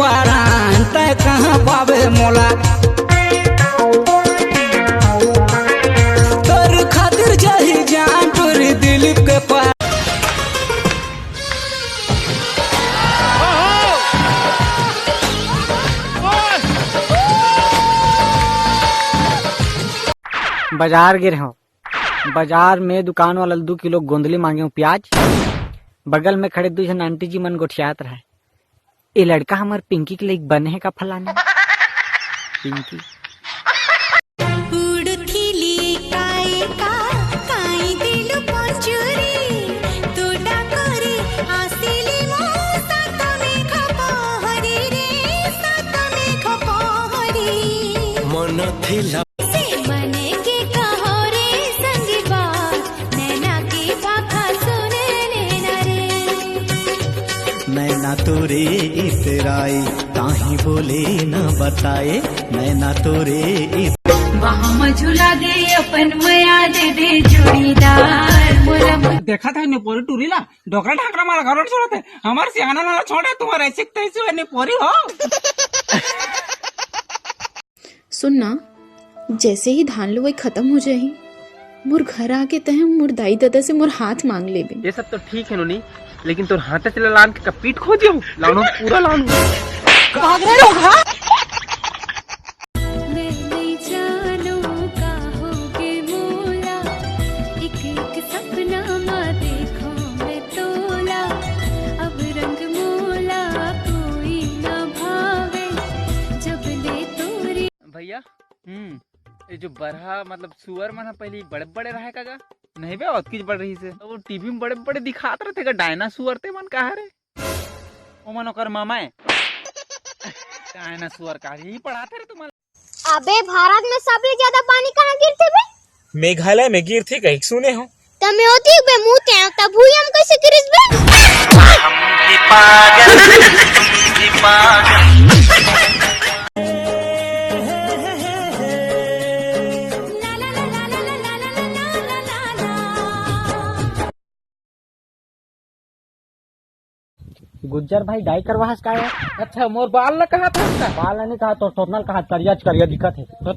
पारान तय कहाँ पावे मोला तोर खातिर जाही जान तोर दिल के पार। बाजार गिर हो, बाजार में दुकान वाला 2 किलो गोंदली मांगे हूँ प्याज। बगल में खड़े 2 जन आंटी जी मन गोठियात रहे, ये लड़का हमार पिंकी के लिए बने है का फलाने पिंकी। नैना तोरे इतराए ताही बोले न बताए नैना तोरे वहाँ झूला दे अपन मया दे जोड़ीदार। देखा था पोरी टूरीला ढोकरा ढाकरा मारा घर छोड़ते हमारे सियाना नाला छोड़े तुम्हारे ऐसे तैसे पोरी हो। सुनना, जैसे ही धान लुवाई खत्म हो जाही मोर घर आके तह मोर दाई दादा से मोर हाथ मांग लेबे। ये सब तो ठीक है नोनी, लेकिन तो हाथ से लान के पीठ खो दियो लानो पूरा लानो भाग रहे लोग। हाँ मैं नहीं जानू का होगे मोला, एक एक सपना मा देखो मैं तोला, अब रंग मोला कोई ना भावे जब ले तोरी। भैया ये जो बरहा मतलब सुअर मन पहले बड़े बड़े रहे का नहीं बे और किस बढ़ रही से तो वो टीवी में बड़े बड़े दिखात रहे थे डायनासोर ते मन कहा रे ओ मन ओकर मामा है डायनासोर का यही पढ़ाते रहे तुम्हारे। अबे भारत में सबसे ज्यादा पानी कहाँ गिरते बे? मेघालय में गिरते कहीं सुने हो तमे होती बे मुंह ते तब हुई हम कैसे गिरिस बे? गुज्जर भाई डाई करवाहस का है? अच्छा मोर बाल न कहा था बाल नहीं कहा तो टोटनल कहा करिया करिया दिखत है तो